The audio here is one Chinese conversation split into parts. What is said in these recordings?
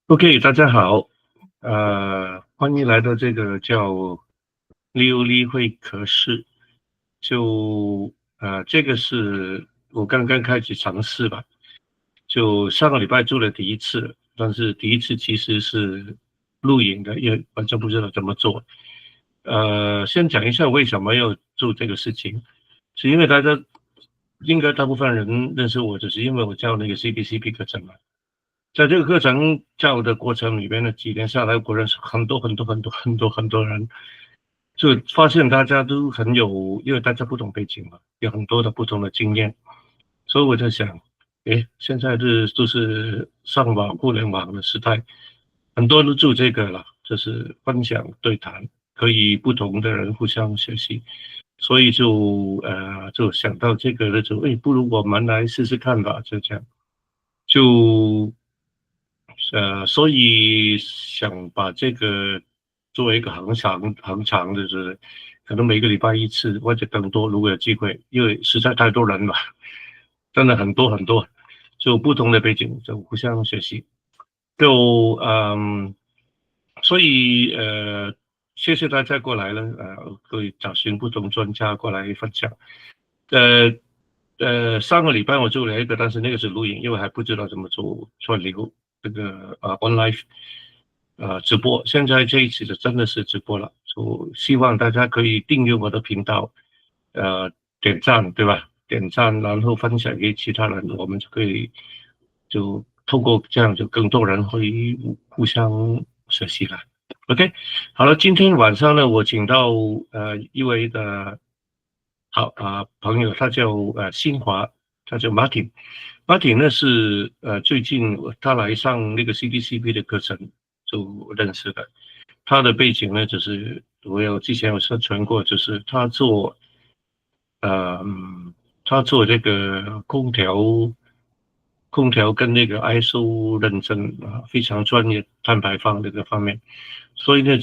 OK，大家好，欢迎来到这个叫溜溜会客室。这个是我刚刚开始尝试吧，就上个礼拜做了第一次，但是第一次其实是录影的，因为完全不知道怎么做。先讲一下为什么要做这个事情，是因为应该大部分人认识我，只是因为我教那个 CDCP 课程嘛。在这个课程教的过程里边呢，几年下来，我认识很多人，就发现大家都很有，因为大家不同背景嘛，有很多的不同的经验，所以我在想，现在都是上网互联网的时代，很多人都做这个了，就是分享对谈，可以不同的人互相学习，所以就想到这个了，不如我们来试试看吧，就这样。就所以想把这个作为一个恒常的，就是可能每个礼拜一次或者更多，如果有机会，因为实在太多人了，真的很多，就不同的背景就互相学习，就所以谢谢大家过来了，会找寻不同专家过来分享，呃。上个礼拜我做了一个，但是那个是录影，因为还不知道怎么做串流这个online 直播。现在这一次的真的是直播了，就希望大家可以订阅我的频道，呃，点赞对吧？点赞，然后分享给其他人，我们就可以就透过这样，就更多人会互相学习了。OK，好了，今天晚上呢，我请到一位的。好朋友，他叫新华，他叫 Martin。Martin 呢是最近他来上那个 CDCP 的课程就认识的。他的背景呢，就是之前有宣传过，就是呃他做这个空调跟那个 ISO 认证非常专业，碳排放这个方面。所以呢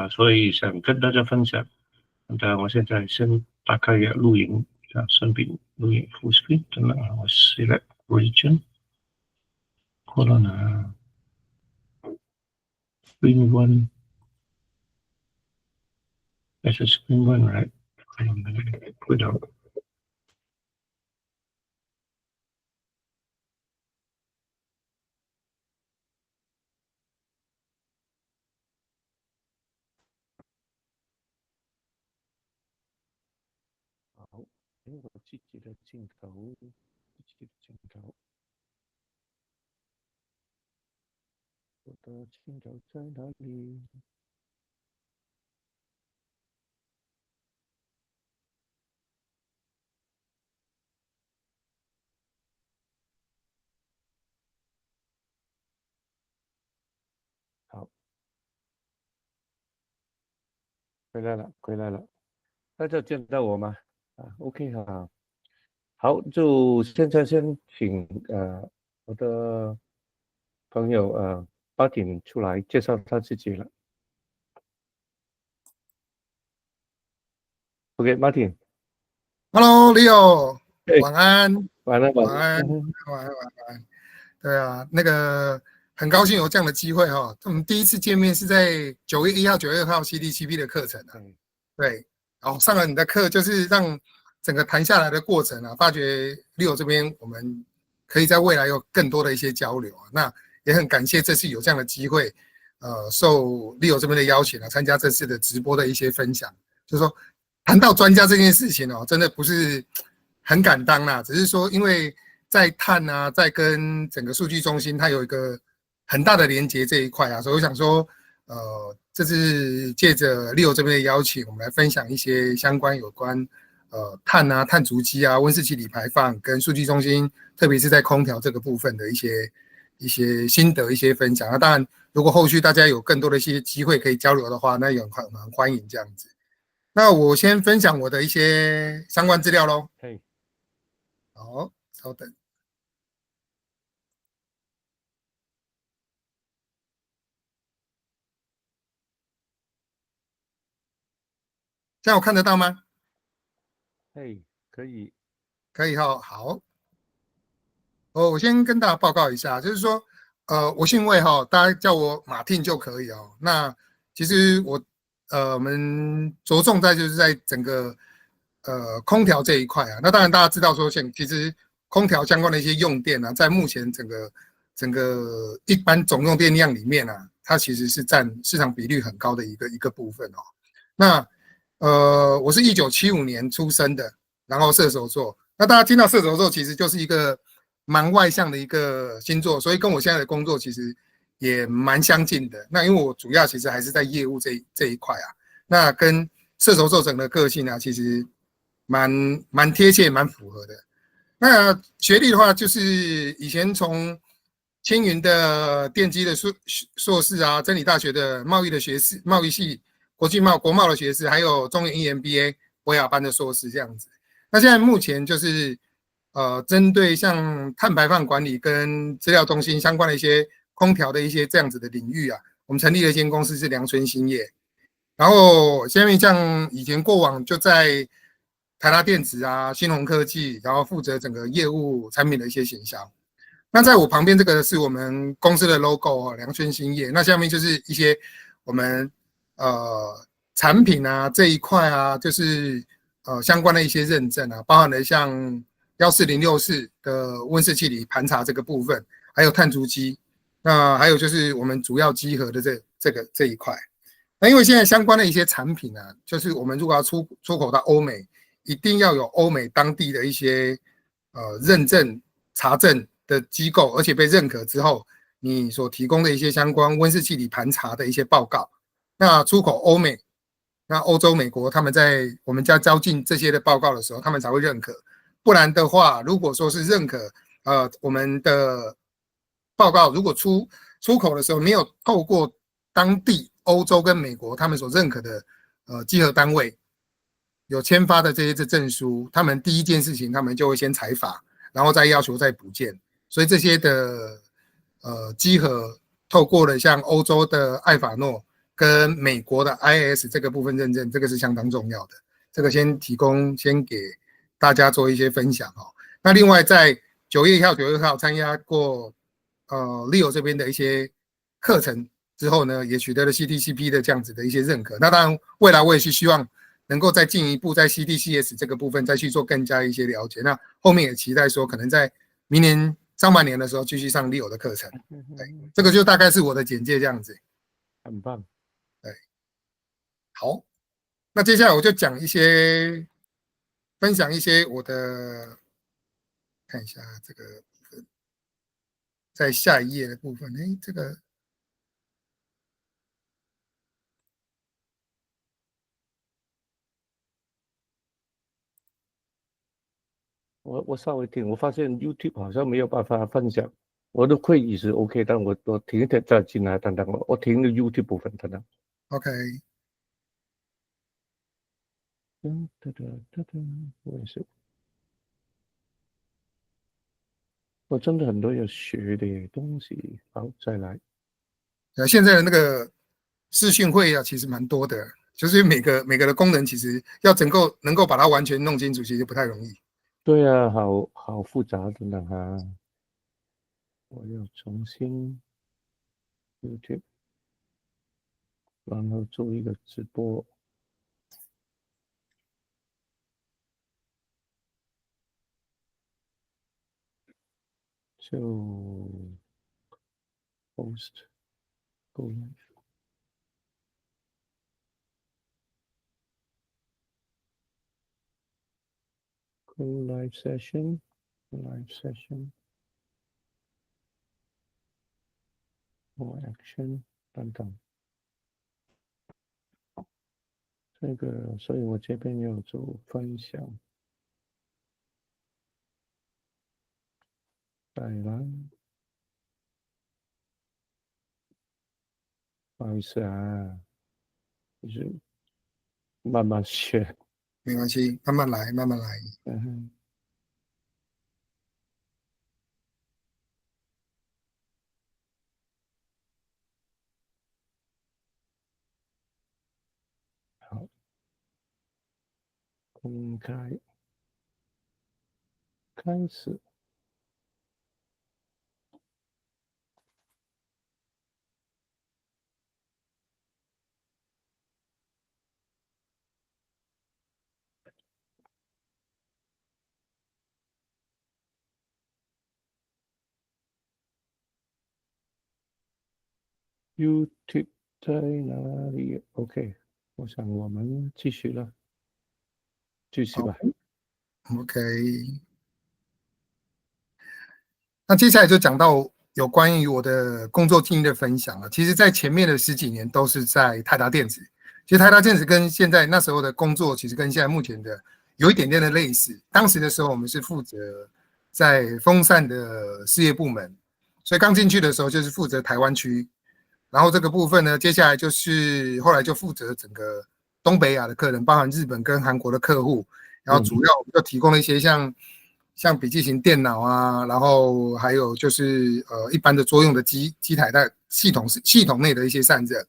所以想跟大家分享。我现在先打开一个录影，顺便录影 full screen，等等我 select region，hold on screen one， that's a screen one right？ 回到好，我自己的镜头，我的镜头在哪里？好，回来了，大家见到我吗？OK 好，就现在先请我的朋友巴鼎出来介绍他自己了。OK， Martin。Hello Leo，晚安，晚安。晚安。对啊，很高兴有这样的机会哈。我们第一次见面是在9月1号、9月2号 CDCP 的课程对，然后上了你的课，就是让整个谈下来的过程发觉 Leo 这边我们可以在未来有更多的一些交流那也很感谢这次有这样的机会，受 Leo 这边的邀请参加这次的直播的一些分享，就是说。谈到专家这件事情真的不是很敢当啦，只是说因为在碳在跟整个数据中心，它有一个很大的连结这一块所以我想说，这次借着 Leo 这边的邀请，我们来分享一些相关有关碳碳足迹温室气体排放跟数据中心，特别是在空调这个部分的一些心得、一些分享当然，如果后续大家有更多的一些机会可以交流的话，那也很欢迎这样子。那我先分享我的一些相关资料咯。好，稍等。这样我看得到吗？可以。可以好。我先跟大家报告一下，就是说，我姓魏哈，大家叫我马汀就可以哦。那其实我们着重在就是在整个空调这一块啊。那当然大家知道说，其实空调相关的一些用电啊，在目前整个一般总用电量里面啊，它其实是占市场比率很高的一个部分哦。那我是1975年出生的，然后射手座。那大家听到射手座，其实就是一个蛮外向的一个星座，所以跟我现在的工作其实也蛮相近的。那因为我主要其实还是在业务这一块啊，那跟射手座整个个性啊，其实蛮贴切、蛮符合的。那学历的话，就是以前从青云的电机的硕士啊，真理大学的贸易的学士、贸易系、国贸的学士，还有中原 EMBA 博雅班的硕士这样子。那现在目前就是针对像碳排放管理跟资料中心相关的一些空调的一些这样子的领域啊，我们成立了一间公司是良春兴业。然后下面像以前过往就在台达电子啊、新鸿科技，然后负责整个业务产品的一些行销。那在我旁边这个是我们公司的 logo 哦，良春兴业。那下面就是一些我们产品啊这一块啊，就是相关的一些认证啊，包含了像14064的温室气体盘查这个部分，还有碳足迹，那还有就是我们主要集合的这一块。那因为现在相关的一些产品啊，就是我们如果要出口到欧美，一定要有欧美当地的一些认证查证的机构，而且被认可之后，你所提供的一些相关温室气体盘查的一些报告，那出口欧美，那欧洲、美国他们在我们家交进这些的报告的时候，他们才会认可。不然的话，如果说是认可我们的报告，如果出口的时候没有透过当地欧洲跟美国他们所认可的稽核单位有签发的这些证书，他们第一件事情他们就会先裁罚，然后再要求再补件。所以这些的稽核透过了像欧洲的艾法诺跟美国的 IAS 这个部分认证，这个是相当重要的。这个先给大家做一些分享哦。那另外在9月1号、9月2号参加过Leo 这边的一些课程之后呢，也取得了 CTCP 的这样子的一些认可。那当然，未来我也是希望能够再进一步在 CTCS 这个部分再去做更加一些了解。那后面也期待说，可能在明年上半年的时候继续上 Leo 的课程。对，这个就大概是我的简介这样子。很棒。对，好，那接下来我就讲一些，分享一些我的，看一下这个部分，在下一页的部分，哎，这个。我稍微听，我发现 YouTube 好像没有办法分享。我的会议是 OK，但我停一停再进来，等等我停了 YouTube 部分，等等。OK，我也是，我真的很多要学的东西。好，再来。现在的那个视讯会啊，其实蛮多的，就是每个的功能，其实要能够把它完全弄清楚，其实不太容易。对啊，好复杂，等等哈。我要重新 YouTube，然后做一个直播。就 post go live。Go live session， live session， or action 等等。这个，所以我这边要做分享。再来，不好意思啊，就是慢慢学。没关系，慢慢来，慢慢来。好，公开，开始。YouTube 在哪里 ？OK， 我想我们继续了，继续吧。OK，那接下来就讲到有关于我的工作经历的分享了。其实，在前面的10几年都是在泰达电子。其实泰达电子跟现在那时候的工作，其实跟现在目前的有一点点的类似。当时的时候，我们是负责在风扇的事业部门，所以刚进去的时候就是负责台湾区。然后这个部分呢，接下来就是后来就负责整个东北亚的客人，包含日本跟韩国的客户。然后主要我们就提供了一些像笔记型电脑啊，然后还有就是一般的桌用的机台的系统内的一些散热，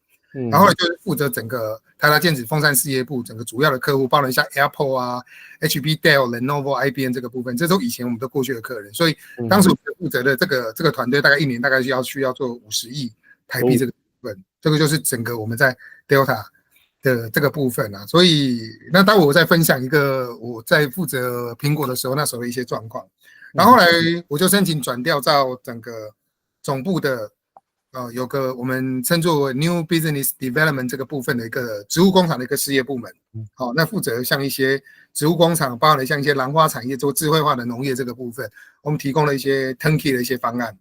然后就是负责整个台达电子风扇事业部整个主要的客户，包含像 Apple 啊、HP、Dell、Lenovo、IBM 这个部分，这都以前我们都过去的客人，所以当时我们负责的这个团队大概一年大概需要做50亿台币这个部分，这个就是整个我们在 Delta 的这个部分啊，所以那待会我再分享一个我在负责苹果的时候那时候的一些状况，然后后来我就申请转调到整个总部的有个我们称作为 New Business Development 这个部分的一个植物工厂的一个事业部门，好，那负责像一些植物工厂，包含了像一些兰花产业做智慧化的农业这个部分，我们提供了一些 turnkey 的一些方案，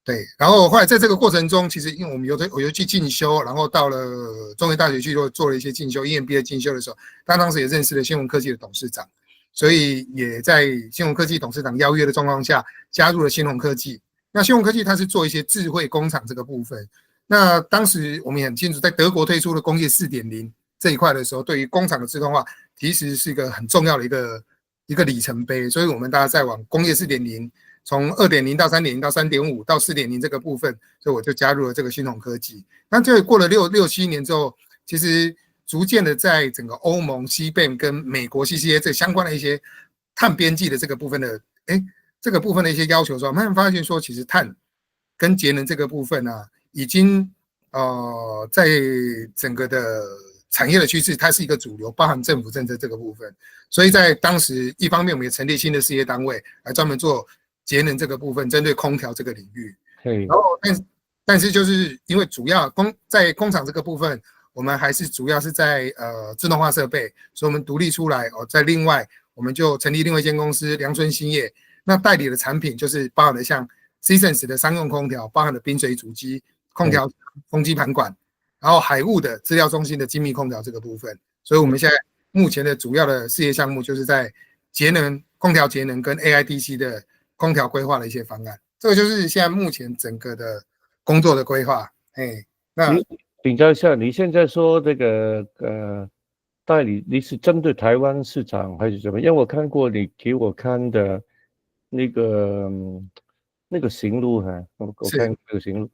对，然后后来在这个过程中，其实因为我又去进修，然后到了中原大学去做了一些进修 ，EMBA 进修的时候，当时也认识了新闻科技的董事长，所以也在新闻科技董事长邀约的状况下，加入了新鸿科技。那新鸿科技它是做一些智慧工厂这个部分。那当时我们也很清楚，在德国推出了工业4.0这一块的时候，对于工厂的自动化其实是一个很重要的一个里程碑。所以我们大家在往工业4.0。从2.0到3.0到3.5到4.0这个部分，所以我就加入了这个新鸿科技。那这过了6、7年之后，其实逐渐的在整个欧盟、西边跟美国 CCA 这相关的一些碳边际的这个部分的，这个部分的一些要求的时候，慢慢发现说，其实碳跟节能这个部分啊，已经在整个的产业的趋势，它是一个主流，包含政府政策这个部分。所以在当时，一方面我们也成立新的事业单位来专门做节能这个部分，针对空调这个领域，然后但是就是因为主要在工厂这个部分，我们还是主要是在自动化设备，所以我们独立出来在另外我们就成立另外一间公司良春兴业，那代理的产品就是包含了像 Seasons 的商用空调，包含了冰水主机、空调风机盘管，然后海雾的资料中心的精密空调这个部分，所以我们现在目前的主要的事业项目就是在节能、空调节能跟 AIDC 的空调规划的一些方案，这个就是现在目前整个的工作的规划。那请教一下，你现在说这个代理，你是针对台湾市场还是怎么？因为我看过你给我看的那个行路哈，我看这个行路，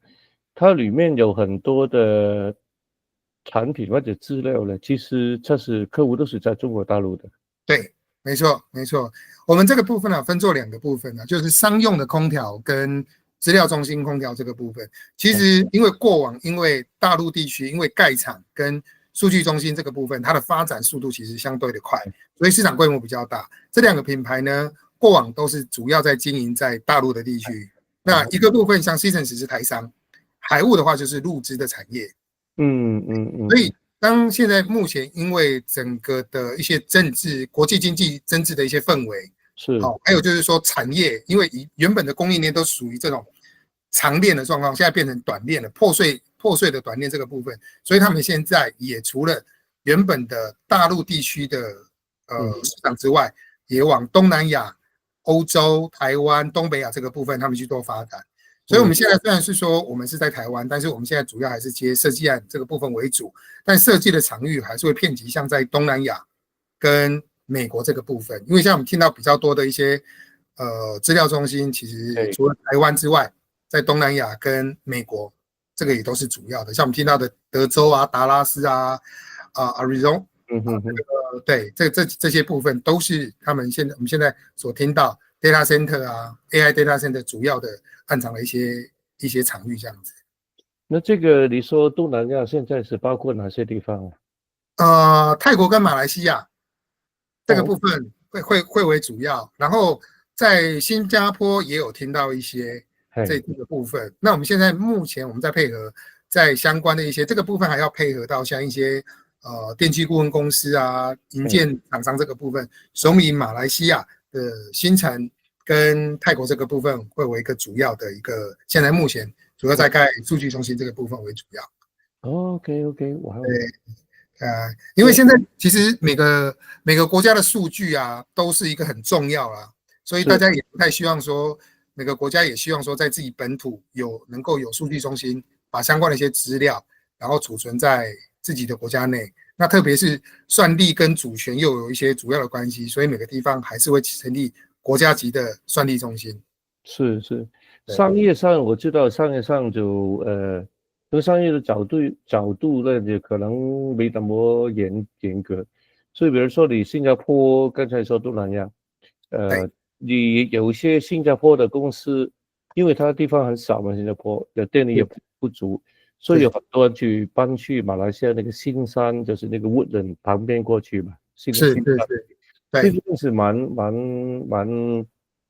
它里面有很多的产品或者资料呢，其实这是客户都是在中国大陆的。对，没错，没错。我们这个部分呢，分作2个部分呢，就是商用的空调跟资料中心空调这个部分。其实因为过往因为大陆地区因为盖厂跟数据中心这个部分，它的发展速度其实相对的快，所以市场规模比较大。这2个品牌呢，过往都是主要在经营在大陆的地区。那一个部分像 Seasons 是台商，海雾的话就是陆资的产业。所以当现在目前因为整个的一些政治、国际经济政治的一些氛围，还有就是说产业，因为原本的供应链都属于这种长链的状况，现在变成短链了，破碎的短链这个部分，所以他们现在也除了原本的大陆地区的市场之外，也往东南亚、欧洲、台湾、东北亚这个部分他们去做发展。所以我们现在虽然是说我们是在台湾，但是我们现在主要还是接设计案这个部分为主，但设计的场域还是会遍及像在东南亚跟美国这个部分。因为像我们听到比较多的一些资料中心，其实除了台湾之外，在东南亚跟美国这个也都是主要的。像我们听到的德州啊、达拉斯啊、Arizona，对，这些部分都是我们现在所听到 data center 啊、AI data center 主要的暗藏的一些场域这样子。那这个你说东南亚现在是包括哪些地方泰国跟马来西亚这个部分会为主要，然后在新加坡也有听到一些这个部分。那我们现在目前我们在配合在相关的一些这个部分还要配合到像一些电机顾问公司啊、营建厂商这个部分，所以马来西亚的新城跟泰国这个部分会为一个主要的一个，现在目前主要在盖数据中心这个部分为主要。OK，哇，对。因为现在其实每个国家的数据啊，都是一个很重要啦，所以大家也不太希望说，每个国家也希望说，在自己本土能够有数据中心，把相关的一些资料，然后储存在自己的国家内。那特别是算力跟主权又有一些主要的关系，所以每个地方还是会成立国家级的算力中心。是，商业上我知道，商业上就从商业的角度呢，也可能没那么严格。所以比如说你新加坡刚才说东南亚，你有些新加坡的公司，因为它的地方很少嘛，新加坡的电力也不足，所以有很多人搬去马来西亚那个新山，就是那个Woodland旁边过去嘛。是，这个是蛮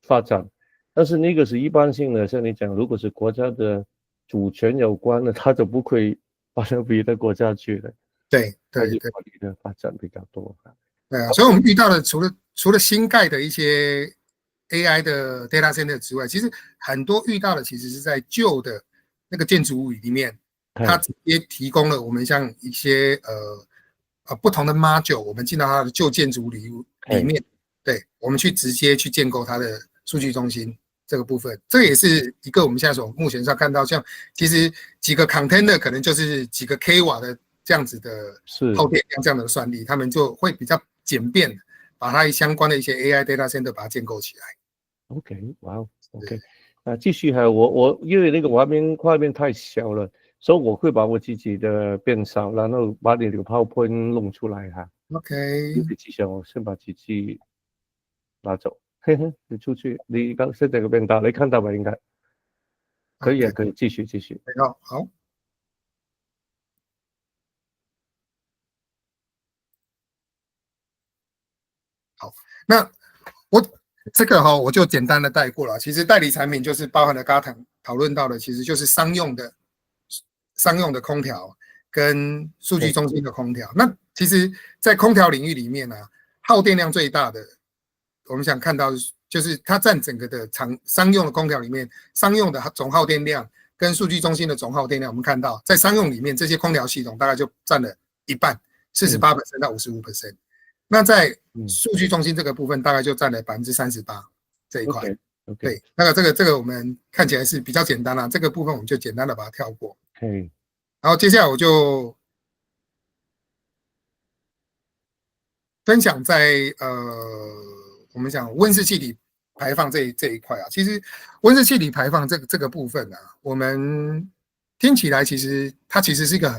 发展。但是那个是一般性的，像你讲，如果是国家的主权有关的，他就不会搬到别的国家去了。对，的发展比较多。对啊，所以我们遇到的除了新盖的一些 AI 的 data center 之外，其实很多遇到的其实是在旧的那个建筑物里面，它直接提供了我们像一些不同的 module， 我们进到它的旧建筑里面，对，我们直接去建构它的数据中心这个部分，这也是一个我们现在目前上看到，像其实几个 container 可能就是几个 k 瓦的这样子的耗电量这样的算力，他们就会比较简便，把它相关的一些 AI data center 把它建构起来。OK， 哇 ，OK， 继续还有我因为那个画面太小了，所以我会把我自己的变少，然后把你的 PowerPoint 弄出来哈。OK， 机器我先把机器拿走。嘿嘿，你出去，你刚现在个变大，你看到吧？应该可以啊，可以继续。好。好，那这个我就简单的带过了。其实代理产品就是包含了刚刚讨论到的，其实就是商用的空调跟数据中心的空调。那其实，在空调领域里面呢，耗电量最大的，我们想看到就是它占整个的商用的空调里面，商用的总耗电量跟数据中心的总耗电量，我们看到在商用里面，这些空调系统大概就占了一半，48% 到55%。那在数据中心这个部分，大概就占了38%这一块。对，那个这个我们看起来是比较简单啦，这个部分我们就简单的把它跳过。然后接下来我就分享在我们讲温室气体排放这一块啊。其实温室气体排放这个部分啊，我们听起来它其实是一个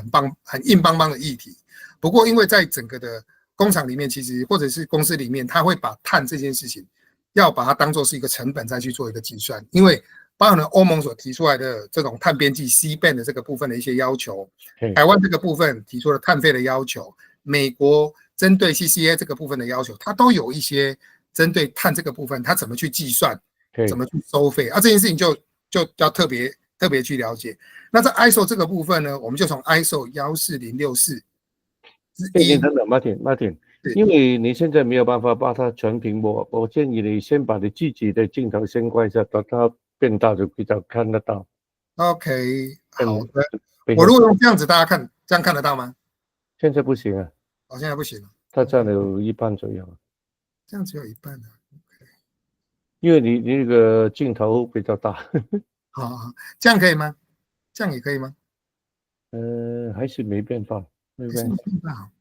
很硬邦邦的议题。不过因为在整个的工厂里面，其实或者是公司里面，它会把碳这件事情要把它当作是一个成本再去做一个计算，因为包含了欧盟所提出来的这种碳边际 CBAM 的这个部分的一些要求，台湾这个部分提出了碳费的要求，美国针对 CCA 这个部分的要求，它都有一些针对碳这个部分，它怎么去计算，怎么去收费啊？这件事情就要特别去了解。那在 ISO 这个部分呢，我们就从 ISO 14064你等等 Martin， 因为你现在没有办法把它全屏幕，我建议你先把你自己的镜头先关一下，等它变大就比较看得到。OK， 好的。我如果用这样子，大家这样看得到吗？现在不行啊。现在不行了。它占了有一半左右。这样只有一半啊。因为你那个镜头比较大。好，这样可以吗？这样也可以吗？还是没变大。没变大。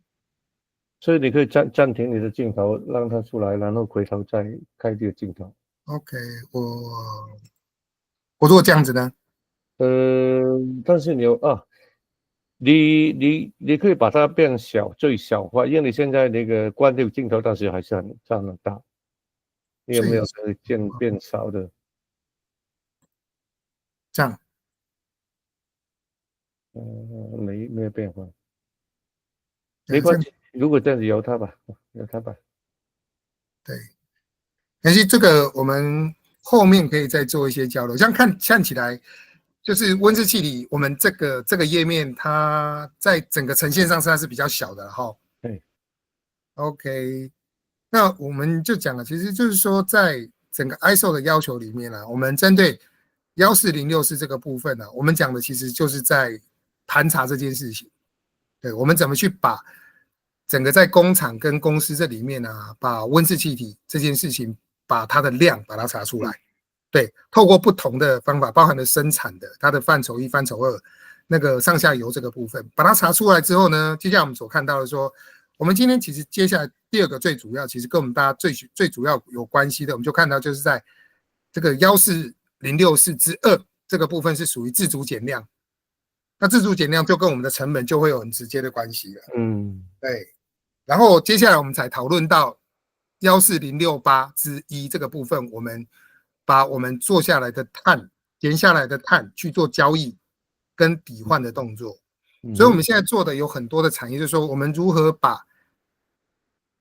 所以你可以暂停你的镜头，让它出来，然后回头再开这个镜头。OK， 我如果这样子呢？但是你可以把它变小，最小化，因为你现在那个关掉镜头，但是还是很大。你有没有变少的？这样？没有变化。没关系，如果这样子由它吧。对，但是这个我们后面可以再做一些交流。像看起来，就是温室气体，我们这个页面它在整个呈现上它是比较小的哈。对 ，OK， 那我们就讲了，其实就是说在整个 ISO 的要求里面我们针对14064这个部分我们讲的其实就是在盘查这件事情。对，我们怎么去把整个在工厂跟公司这里面把温室气体这件事情，把它的量把它查出来。对，透过不同的方法，包含了生产的它的范畴1、范畴2，那个上下游这个部分，把它查出来之后呢，接下来我们所看到的说，我们今天其实接下来第2个最主要，其实跟我们大家最主要有关系的，我们就看到就是在这个14064之2这个部分是属于自主减量。那自主减量就跟我们的成本就会有很直接的关系了。对。然后接下来我们才讨论到14068之1这个部分，我们把我们做下来的碳减下来的碳去做交易跟抵换的动作。所以我们现在做的有很多的产业，就是说我们如何把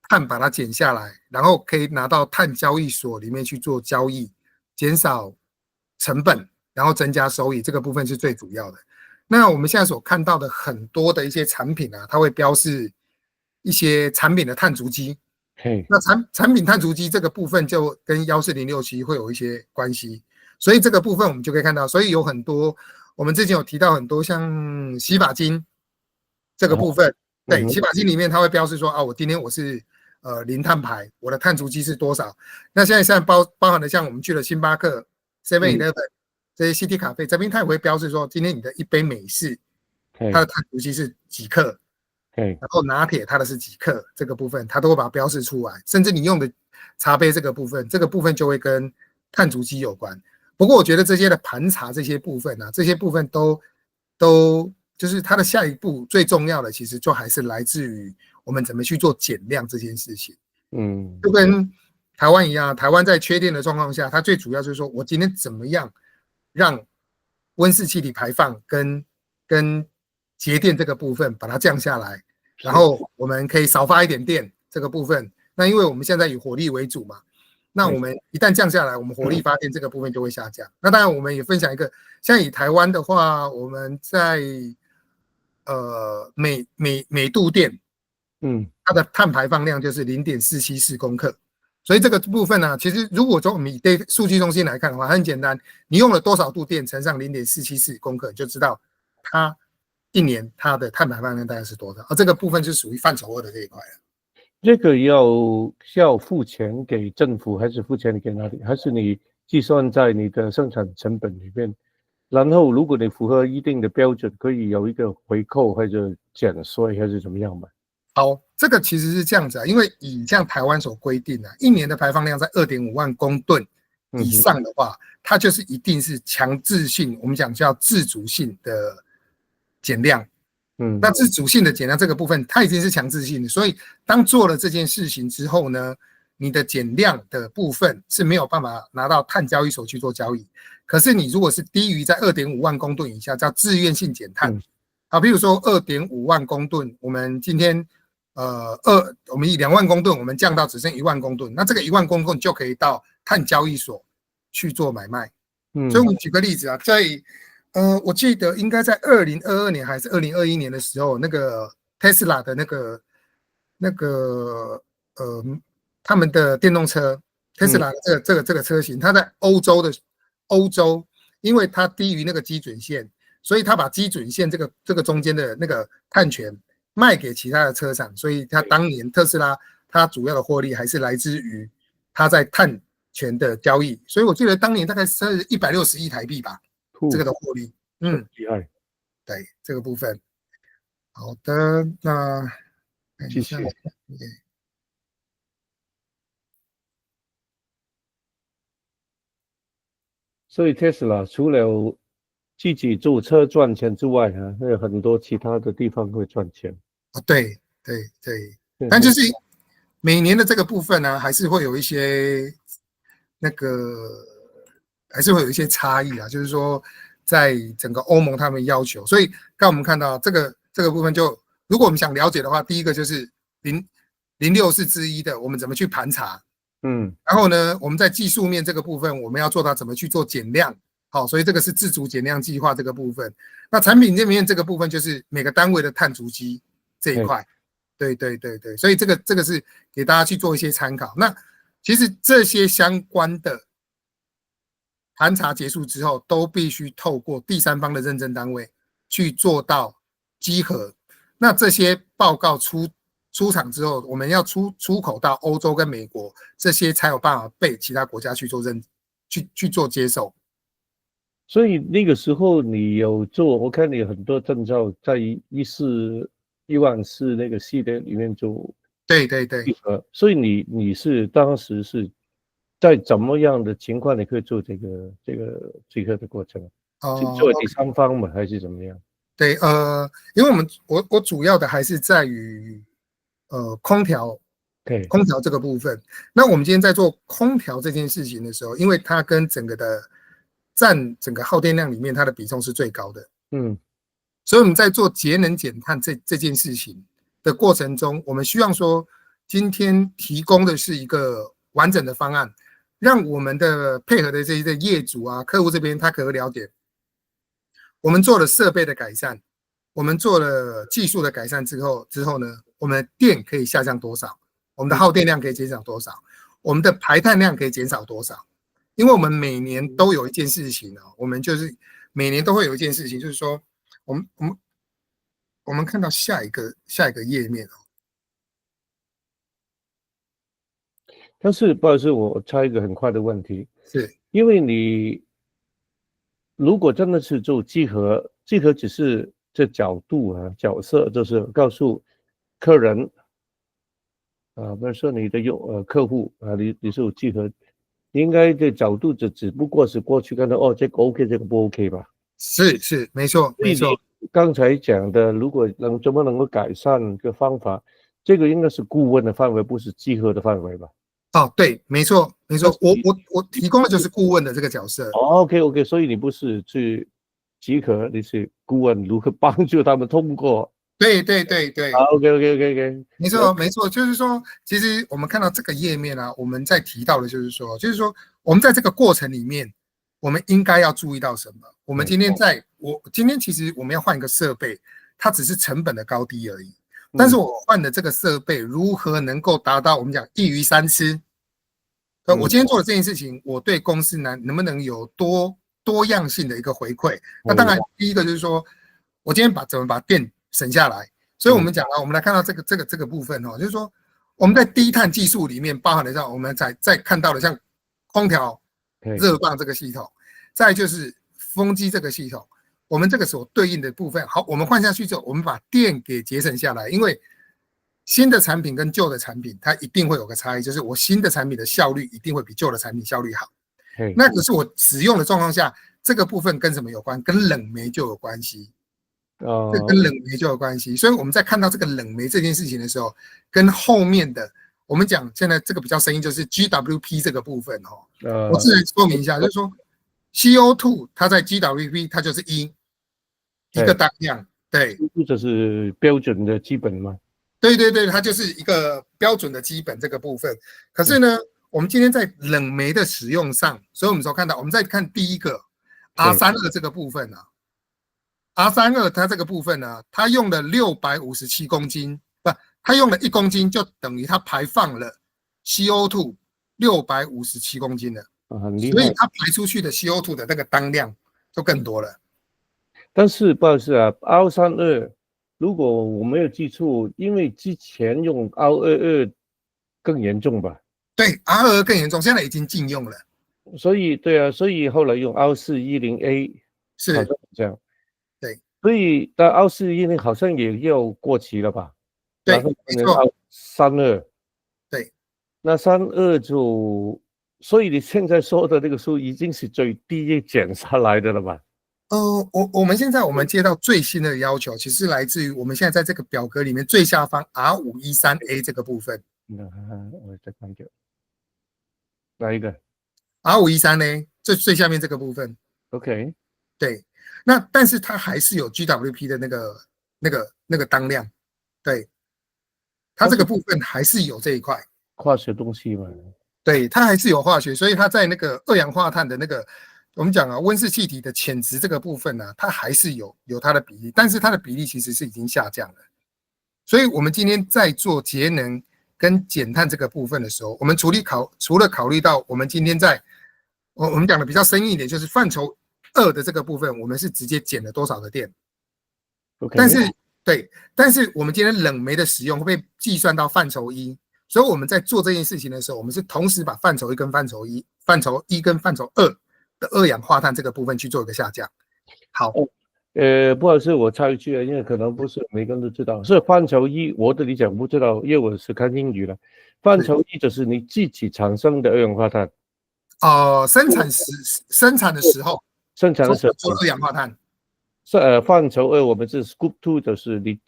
碳把它减下来，然后可以拿到碳交易所里面去做交易，减少成本，然后增加收益，这个部分是最主要的。那我们现在所看到的很多的一些产品它会标示一些产品的碳足迹。那产品碳足迹这个部分就跟14067会有一些关系，所以这个部分我们就可以看到，所以有很多我们之前有提到很多像洗发精这个部分，对，洗发精里面它会标示说我今天我是零碳排，我的碳足迹是多少。那现在包含的像我们去了星巴克、7-Eleven 这些 CT 咖啡这边，它也会标示说今天你的一杯美式它的碳足迹是几克。然后拿铁它的是几克，这个部分它都会把它标示出来，甚至你用的茶杯这个部分就会跟碳足迹有关。不过我觉得这些的盘查这些部分这些部分都就是它的下一步最重要的，其实就还是来自于我们怎么去做减量这件事情。就跟台湾一样，台湾在缺电的状况下，它最主要就是说我今天怎么样让温室气体排放跟节电这个部分把它降下来，然后我们可以少发一点电这个部分。那因为我们现在以火力为主嘛，那我们一旦降下来，我们火力发电这个部分就会下降。那当然我们也分享一个，像以台湾的话，我们在每度电它的碳排放量就是0.474公克。所以这个部分其实如果从我们以数据中心来看的话，很简单，你用了多少度电乘上0.474公克，你就知道它一年它的碳排放量大概是多少。这个部分是属于范畴2的这一块了。这个要付钱给政府，还是付钱给哪里？还是你计算在你的生产成本里面？然后如果你符合一定的标准，可以有一个回扣或者减税，还是怎么样吧？好，这个其实是这样子因为以像台湾所规定一年的排放量在2.5万公吨以上的话，它就是一定是强制性，我们讲叫自主性的减量。那自主性的减量这个部分，它已经是强制性的，所以当做了这件事情之后呢，你的减量的部分是没有办法拿到碳交易所去做交易。可是你如果是低于在2.5万公吨以下，叫自愿性减碳。好，比如说2.5万公吨，我们今天我们以2万公吨，我们降到只剩1万公吨，那这个1万公吨就可以到碳交易所去做买卖。所以我们举个例子在我记得应该在2022年还是2021年的时候，那个 Tesla 的那个他们的电动车 Tesla 的这个车型，它在欧洲，因为它低于那个基准线，所以它把基准线这个中间的那个碳权卖给其他的车厂，所以它当年特斯拉它主要的获利还是来自于它在碳权的交易，所以我记得当年大概是160亿台币吧。这个的获利，厉害，对这个部分。好的，那谢谢。所以 Tesla 除了自己做车赚钱之外还有很多其他的地方会赚钱。对，但就是每年的这个部分还是会有一些还是会有一些差异就是说在整个欧盟他们要求，所以刚我们看到这个部分就，如果我们想了解的话，第一个就是064之1的我们怎么去盘查，然后呢我们在技术面这个部分我们要做到怎么去做减量，好，所以这个是自主减量计划这个部分。那产品里面这个部分就是每个单位的碳足迹这一块。对，所以这个是给大家去做一些参考。那其实这些相关的盘查结束之后，都必须透过第三方的认证单位去做到稽核。那这些报告出厂之后，我们要出口到欧洲跟美国，这些才有办法被其他国家去做去做接受。所以那个时候你有做，我看你很多证照在114那个系列里面做。对，所以你是当时是在怎么样的情况你可以做这个集合的过程？是作为第三方吗？还是怎么样？对，因为我主要的还是在于空调这个部分。那我们今天在做空调这件事情的时候，因为它跟占整个耗电量里面它的比重是最高的，所以我们在做节能减碳这件事情的过程中，我们希望说今天提供的是一个完整的方案，让我们的配合的这些业主啊、客户这边他可以了解，我们做了设备的改善，我们做了技术的改善之后呢，我们的电可以下降多少，我们的耗电量可以减少多少，我们的排碳量可以减少多少。因为我们每年都有一件事情我们就是每年都会有一件事情，就是说我们看到下一个页面但是不好意思，我插一个很快的问题，是因为你如果真的是做集合只是这角色就是告诉客人比如说你的客户你是有集合，应该的角度只不过是过去看到这个 OK 这个不 OK 吧？是没错。刚才讲的，如果怎么能够改善的方法，这个应该是顾问的范围，不是集合的范围吧？对，没错，我提供的就是顾问的这个角色。OK， 所以你不是去集合，你是顾问，如何帮助他们通过？对。OK， 没错，就是说，其实我们看到这个页面我们在提到的就是说，我们在这个过程里面，我们应该要注意到什么？我们今天其实我们要换一个设备，它只是成本的高低而已。但是我换的这个设备如何能够达到我们讲一鱼三吃？我今天做的这件事情，我对公司能不能有多样性的一个回馈？那当然，第一个就是说，我今天怎么把电省下来？所以我们讲我们来看到这个部分就是说，我们在低碳技术里面包含了像我们在看到的像空调、热泵这个系统，再就是风机这个系统。我们这个所对应的部分，好，我们换下去之后，我们把电给节省下来，因为新的产品跟旧的产品，它一定会有个差异，就是我新的产品的效率一定会比旧的产品效率好。那可是我使用的状况下，这个部分跟什么有关？跟冷媒就有关系。这跟冷媒就有关系，所以我们在看到这个冷媒这件事情的时候，跟后面的我们讲现在这个比较生硬，就是 GWP 这个部分我自然说明一下，就是说 CO2 它在 GWP 它就是一个当量，对，这是标准的基本吗？对，它就是一个标准的基本这个部分。可是呢，我们今天在冷媒的使用上，所以我们所看到，我们在看第一个 R32这个部分R32它这个部分呢，它用了657公斤，它用了1公斤就等于它排放了 CO2 657公斤了，所以它排出去的 CO2 的那个当量就更多了。但是不好意思R32，如果我没有记错，因为之前用 R22更严重吧？对 ，R22更严重，现在已经禁用了。所以后来用 R410A 是好像这样。对，所以但R410好像也要过期了吧？对，没错。32，对，那32就，所以你现在说的那个数已经是最低减下来的了吧？我们现在接到最新的要求，其实来自于我们现在在这个表格里面最下方 R513A 这个部分。我再看一个，哪一个 ？R513A 最下面这个部分。OK， 对，那但是它还是有 GWP 的那个当量，对，它这个部分还是有这一块化学东西嘛。对，它还是有化学，所以它在那个二氧化碳的那个我们讲啊，温室气体的潜质这个部分呢、它还是有它的比例，但是它的比例其实是已经下降了。所以我们今天在做节能跟减碳这个部分的时候，我们除了考虑到我们今天在我们讲的比较深一点，就是范畴2的这个部分，我们是直接减了多少的电。OK， 但是我们今天冷媒的使用会被计算到范畴1，所以我们在做这件事情的时候，我们是同时把范畴1跟范畴1跟范畴2的二氧化碳这个部分去做一个下降。好，不好意思，我插一句啊，因为可能不是每个人都知道，是范畴1，我的理解不知道，因为我是看英语的。范畴1就是你自己产生的二氧化碳，生产的时候做二氧化碳。范畴2我们是 Scope 2，就是你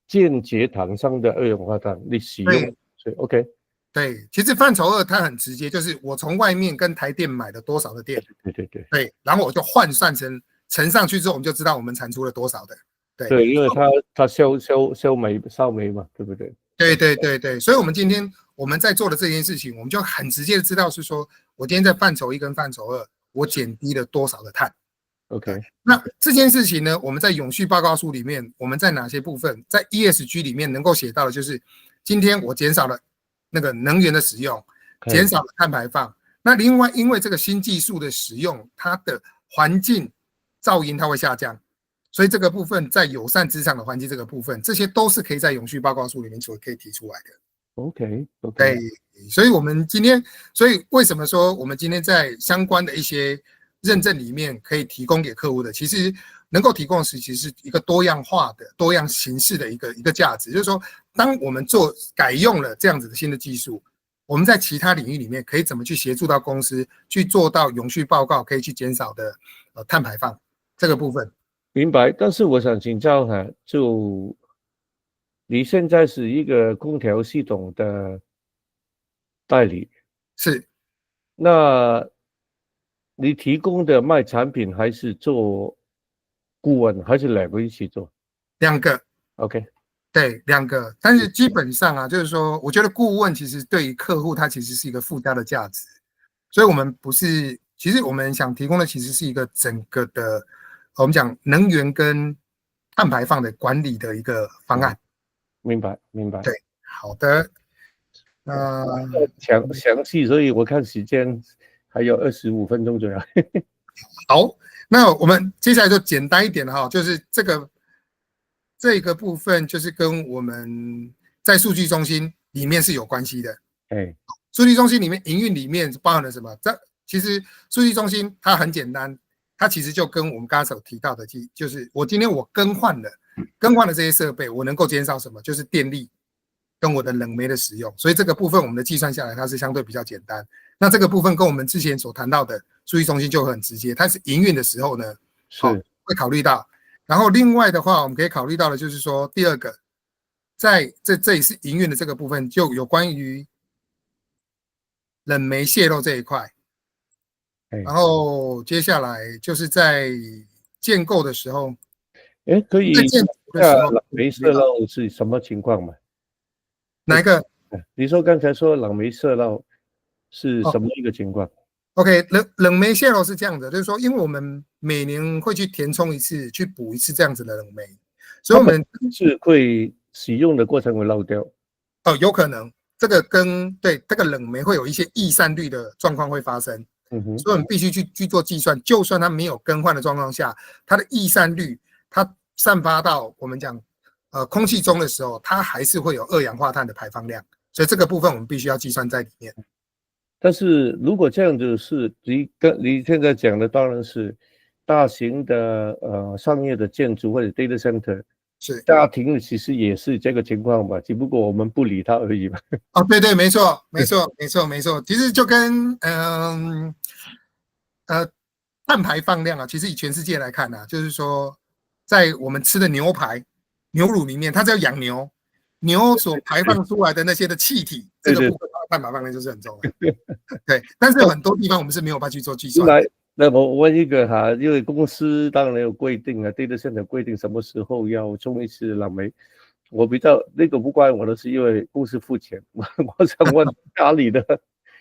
间接产生的二氧化碳，你使用，所以 OK。对，其实范畴2它很直接，就是我从外面跟台电买了多少的电，对，然后我就换算乘上去之后，我们就知道我们产出了多少的。对，因为它烧煤嘛，对不对？对，所以我们今天我们在做的这件事情，我们就很直接的知道是说，我今天在范畴1跟范畴2，我减低了多少的碳。OK， 那这件事情呢，我们在永续报告书里面，我们在哪些部分，在 ESG 里面能够写到的，就是今天我减少了那个能源的使用，减少了碳排放。那另外，因为这个新技术的使用，它的环境噪音它会下降，所以这个部分在友善职场的环境这个部分，这些都是可以在永续报告书里面可以提出来的。OK， 对，所以我们今天，所以为什么说我们今天在相关的一些认证里面可以提供给客户的，其实能够提供的其实是一个多样化的、多样形式的一个价值。就是说，当我们改用了这样子的新的技术，我们在其他领域里面可以怎么去协助到公司去做到永续报告可以去减少的碳排放这个部分。明白。但是我想请教哈，就你现在是一个空调系统的代理，是，那你提供的卖产品还是做顾问，还是两个一起做？2个 ？OK， 对，2个。但是基本上啊，就是说，我觉得顾问其实对于客户它其实是一个附加的价值，所以我们不是，其实我们想提供的其实是一个整个的，我们讲能源跟碳排放的管理的一个方案。明白。对，好的。详细，所以我看时间还有25分钟左右。好，那我们接下来就简单一点哈，就是这个部分就是跟我们在数据中心里面是有关系的。数据中心里面营运里面包含了什么？其实数据中心它很简单，它其实就跟我们刚刚所提到的，就是我今天我更换了这些设备，我能够减少什么？就是电力跟我的冷媒的使用，所以这个部分我们的计算下来，它是相对比较简单。那这个部分跟我们之前所谈到的数据中心就很直接，它是营运的时候呢，会考虑到。然后另外的话，我们可以考虑到的就是说，第二个，在这里是营运的这个部分，就有关于冷媒泄漏这一块。然后接下来就是在建构的时候，可以建筑的时候，冷媒泄漏是什么情况吗？哪一个？你说刚才说冷媒泄漏是什么一个情况？OK， 冷媒泄漏是这样的，就是说，因为我们每年会去填充一次，去补一次这样子的冷媒，所以我们是会使用的过程会漏掉。有可能这个这个冷媒会有一些易散率的状况会发生。所以我们必须去做计算，就算它没有更换的状况下，它的易散率，它散发到我们讲空气中的时候，它还是会有二氧化碳的排放量，所以这个部分我们必须要计算在里面。但是如果这样子是你现在讲的当然是大型的商业的建筑或者 data center， 是家庭其实也是这个情况吧，只不过我们不理它而已嘛。对，没错。其实就跟碳排放量啊，其实以全世界来看啊，就是说，在我们吃的牛排、牛乳里面，它只要养牛，牛所排放出来的那些的气体，这个部分碳排放量就是很重要。对，但是很多地方我们是没有办法去做计算的。那我问一个哈，因为公司当然有规定啊 ，data center 规定什么时候要充一次冷媒。我比较那个不关我的事，因为公司付钱。我想问家里的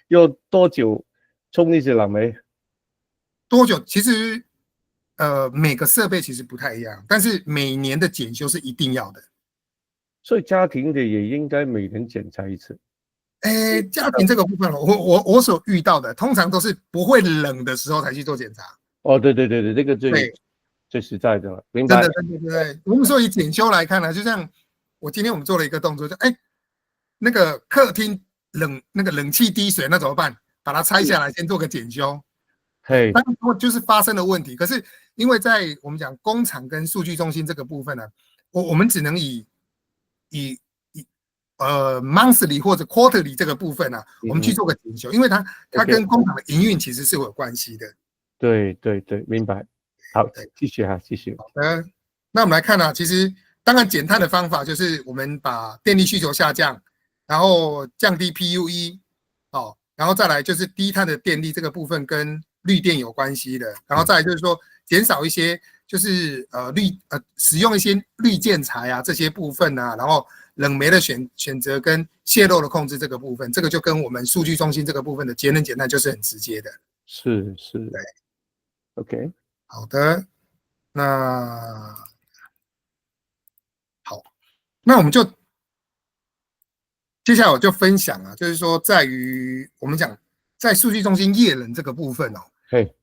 要多久充一次冷媒？多久？其实每个设备其实不太一样，但是每年的检修是一定要的。所以家庭的也应该每年检查一次。家庭这个部分，我所遇到的，通常都是不会冷的时候才去做检查。哦，对对对对，这个对，最实在的了，明白。真的，真的，对。我们说以检修来看呢，就像今天我们做了一个动作，就那个客厅那个冷气滴水，那怎么办？把它拆下来，先做个检修。嘿，但就是发生了问题，可是因为在我们讲工厂跟数据中心这个部分呢，我们只能以monthly 或者 quarterly 这个部分啊，我们去做个检修，因为它跟工厂的营运其实是有关系的。对对对，明白。好，继续哈，继续。好的，那我们来看啊，其实当然减碳的方法就是我们把电力需求下降，然后降低 PUE， 然后再来就是低碳的电力这个部分跟绿电有关系的，然后再来就是说减少一些就是使用一些绿建材啊这些部分啊，然后冷媒的选择跟泄漏的控制这个部分，这个就跟我们数据中心这个部分的节能减碳就是很直接的。是，对 ，OK。好的，那好，那我们就接下来我就分享啊，就是说在于我们讲在数据中心业能这个部分哦，嘿，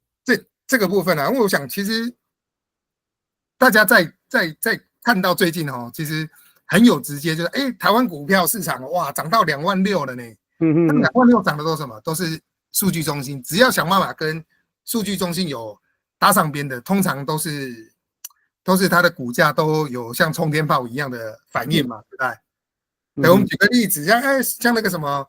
这个部分啊，因为我想其实大家在看到最近哦，其实很有直接，就是台湾股票市场哇涨到26000了呢，那26000涨的都是什么？都是数据中心，只要想办法跟数据中心有搭上边的，通常都是它的股价都有像冲天炮一样的反应嘛，对不对？对，我们举个例子，像那个什么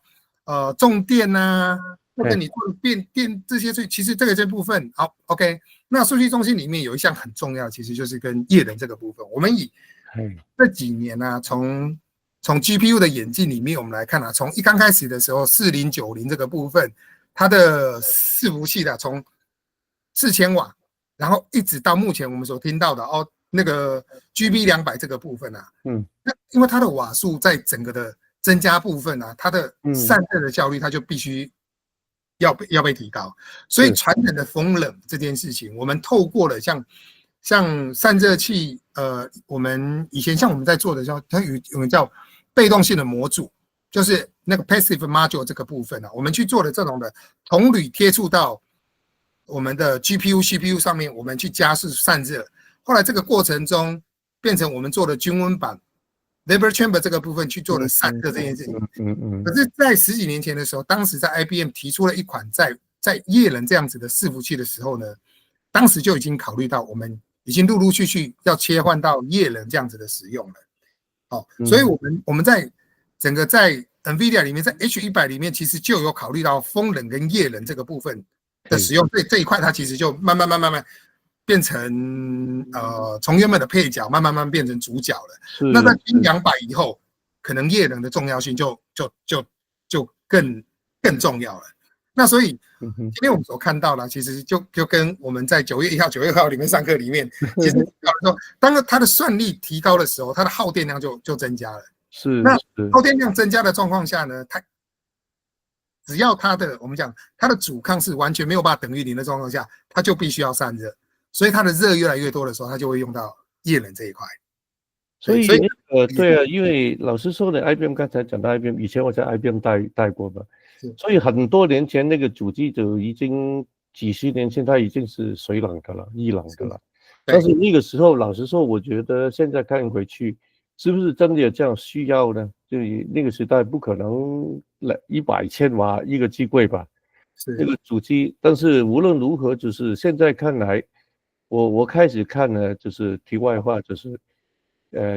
重电呐，或者你做电这些，其实这部分好 OK。那数据中心里面有一项很重要，其实就是跟业能这个部分。我们以这几年呢，从 GPU 的演进里面，我们来看啊，从刚开始的时候4090这个部分，它的伺服器的从4000瓦，然后一直到目前我们所听到的那个 GB200这个部分啊，那因为它的瓦数在整个的增加部分啊，它的散热的效率它就必须要被提高，所以传统的风冷这件事情，我们透过了像散热器，我们以前像我们在做的时候，它有个叫被动性的模组，就是那个 passive module 这个部分啊，我们去做的这种的铜铝贴触到我们的 GPU、CPU 上面，我们去加速散热。后来这个过程中，变成我们做的均温板 vapor chamber 这个部分去做的散热这件事情。可是，在10几年前的时候，当时在 IBM 提出了一款在液冷这样子的伺服器的时候呢，当时就已经考虑到我们已经陆续要切换到液冷这样子的使用了。所以我们在整个在 NVIDIA 里面，在 H100 里面，其实就有考虑到风冷跟液冷这个部分的使用，这一块它其实就慢慢变成从原本的配角慢慢变成主角了。那在200以后，可能液冷的重要性就更重要了。那所以今天我们所看到了，其实就跟我们在9月1号、9月2号里面上课里面，其实说，当它的算力提高的时候，它的耗电量就增加了。那耗电量增加的状况下呢，它只要我们讲它的阻抗是完全没有办法等于0的状况下，它就必须要散热。所以它的热越来越多的时候，它就会用到液冷这一块。所以对啊，因为老实说的 ，IBM 刚才讲到 IBM， 以前我在 IBM 带过嘛，所以很多年前那个主机就已经几十年前，它已经是水冷的了，液冷的了。但是那个时候，老实说，我觉得现在看回去，是不是真的有这样需要呢？就那个时代不可能100千瓦一个机柜吧，那个主机。但是无论如何，就是现在看来。我开始看呢，就是题外话，就是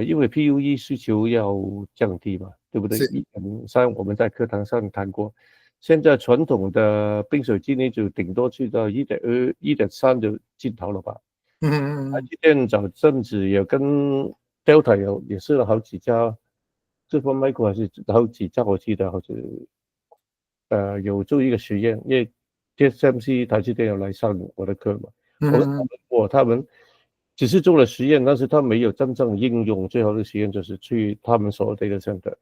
因为 PUE 需求要降低嘛，对不对？1.3我们在课堂上谈过，现在传统的冰水机呢就顶多去到1.2、1.3就尽头了吧？台积电早阵子也跟 Delta 也试了好几家，这方 Micro 还是好几家，我记得好像有做一个实验，因为 TSMC 台积电有来上我的课嘛。他们只是做了实验，但是他没有真正应用。最后的实验就是去他们所的 data center。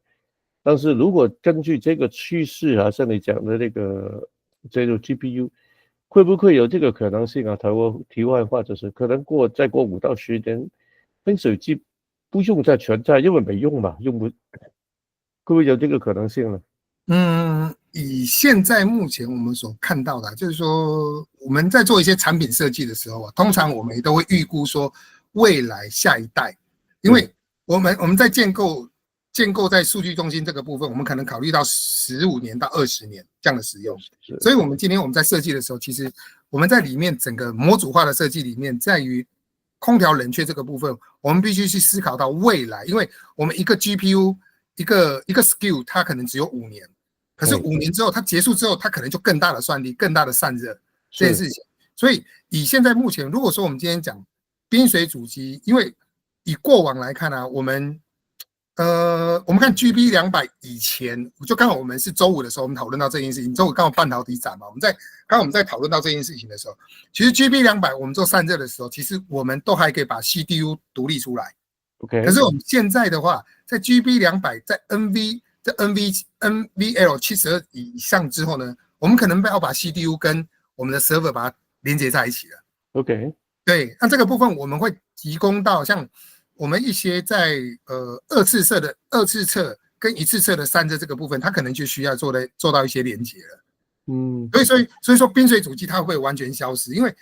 但是如果根据这个趋势啊，像你讲的这个 GPU，会不会有这个可能性啊？题外话就是，可能再过5到10年，冰水机不用再存在，因为没用嘛，用不，会不会有这个可能性呢？以现在目前我们所看到的，就是说我们在做一些产品设计的时候啊，通常我们也都会预估说未来下一代，因为我们在建构在数据中心这个部分，我们可能考虑到15年到20年这样的使用，所以我们今天在设计的时候，其实我们在里面整个模组化的设计里面，在于空调冷却这个部分，我们必须去思考到未来，因为我们一个 GPU 一个 SKU 它可能只有5年。可是5年之后，它结束之后，它可能就更大的算力、更大的散热这件事情。所以以现在目前，如果说我们今天讲冰水主机，因为以过往来看啊，我们看 GB200 以前，就刚好我们是周5的时候，我们讨论到这件事情。周5刚好半导体展嘛，刚好我们在讨论到这件事情的时候，其实 GB200 我们做散热的时候，其实我们都还可以把 CDU 独立出来。OK。可是我们现在的话，在 GB200 在 NVL 72以上之后呢，我们可能要把 CDU 跟我们的 server 把它连接在一起了。OK。对，那这个部分我们会提供到像我们一些在二次侧跟一次侧的散热这个部分，它可能就需要做到一些连接了。所以说冰水主机它会完全消失，因为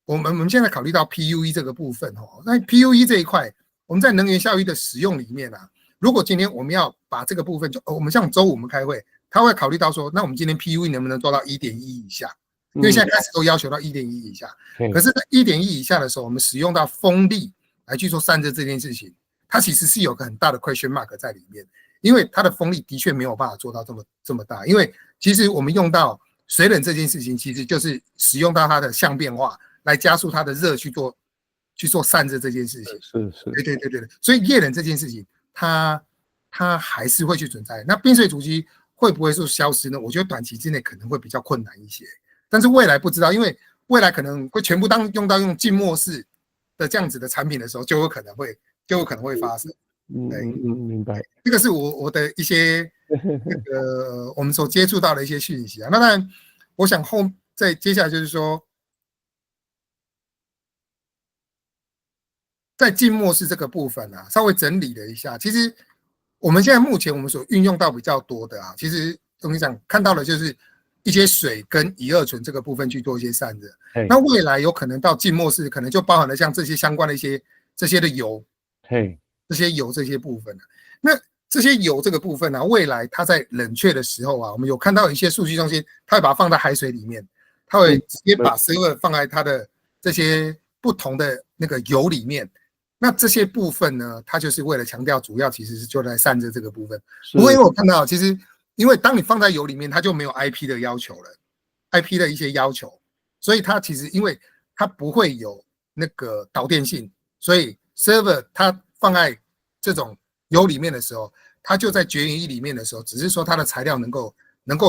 我们现在考虑到 PUE 这个部分哦，那 PUE 这一块，我们在能源效益的使用里面啊。如果今天我们要把这个部分，我们像周5我们开会，他会考虑到说，那我们今天 PUE 能不能做到 1.1 以下？因为现在开始都要求到 1.1 以下。可是，在 1.1 以下的时候，我们使用到风力来去做散热这件事情，它其实是有个很大的 question mark 在里面，因为它的风力的确没有办法做到这么大。因为其实我们用到水冷这件事情，其实就是使用到它的相变化来加速它的热去做散热这件事情。对，所以液冷这件事情。它还是会去存在。那冰水主机会不会说消失呢？我觉得短期之内可能会比较困难一些，但是未来不知道，因为未来可能会全部用浸没式的这样子的产品的时候，就有可能会发生。明白。这个是我的一些我们所接触到的一些讯息啊。那当然，我想再接下来就是说。在浸没式这个部分啊，稍微整理了一下。其实我们现在目前我们所运用到比较多的啊，其实我们讲看到的就是一些水跟乙二醇这个部分去做一些散热。那未来有可能到浸没式，可能就包含了像这些相关的这些的油，这些油这些部分。那这些油这个部分呢，未来它在冷却的时候啊，我们有看到一些数据中心，它会把它放在海水里面，它会直接把 server 放在它的这些不同的那个油里面。那这些部分呢，它就是为了强调，主要其实是就在散热这个部分。不过因为我看到，其实因为当你放在油里面，它就没有 IP 的要求了 ，IP 的一些要求，所以它其实因为它不会有那个导电性，所以 server 它放在这种油里面的时候，它就在绝缘液里面的时候，只是说它的材料能够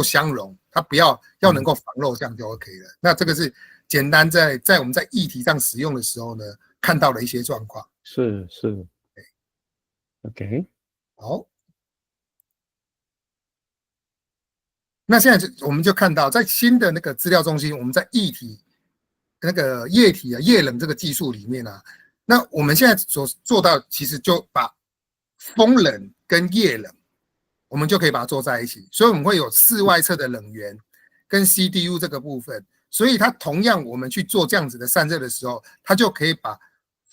相容，它不要能够防漏，这样就 OK 了。那这个是简单在我们在议题上使用的时候呢，看到的一些状况。是 ，OK， 好，那现在我们就看到，在新的那个资料中心，我们在液体那个液体啊液冷这个技术里面啊，那我们现在所做到，其实就把风冷跟液冷，我们就可以把它做在一起，所以我们会有室外侧的冷源跟 CDU 这个部分，所以它同样我们去做这样子的散热的时候，它就可以把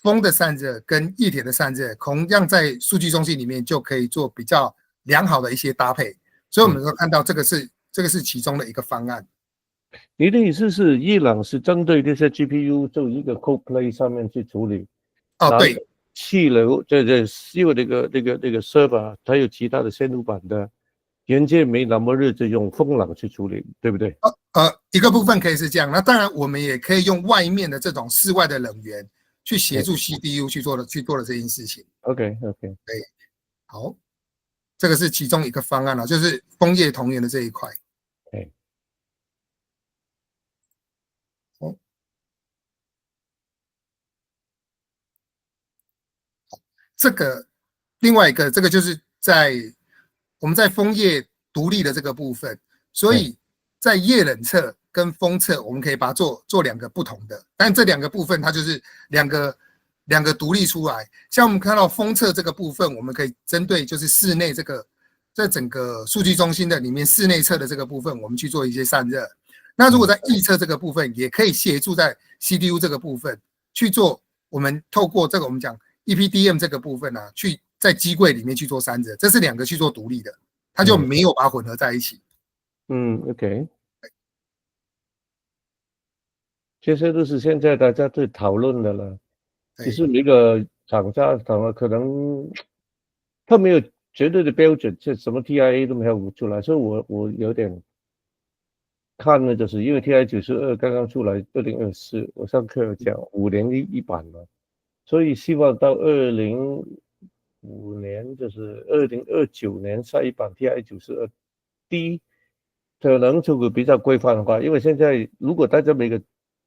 风的散热跟液体的散热，同样在数据中心里面就可以做比较良好的一些搭配，所以我们能够看到这个是其中的一个方案。你的意思是液冷是针对这些 GPU 就一个 cold plate 上面去处理？对。气流因为这个 server 它有其他的线路板的元件没那么热，就用风冷去处理，对不对？一个部分可以是这样，那当然我们也可以用外面的这种室外的冷源去协助 CDU 去做的这件事情。OK， 对，好，这个是其中一个方案了，就是风液同源的这一块。这个另外一个，这个就是我们在风液独立的这个部分，所以在液冷侧跟封测，我们可以把它做2个不同的，但这2个部分它就是两个独立出来。像我们看到封测这个部分，我们可以针对就是室内这整个数据中心的里面室内测的这个部分，我们去做一些散热。那如果在预测这个部分，也可以协助在 CDU 这个部分去做，我们透过这个我们讲 EPDM 这个部分啊，去在机柜里面去做散热，这是2个去做独立的，它就没有把它混合在一起。OK， 这些都是现在大家在讨论的了。只是每个厂家可能他没有绝对的标准，这什么 TIA 都没有出来，所以我有点看呢，就是因为 TI92刚刚出来2024，我上课有讲5年一版嘛，所以希望到2025年，就是2029年下一版 TI92D 可能就会比较规范化，因为现在如果大家每个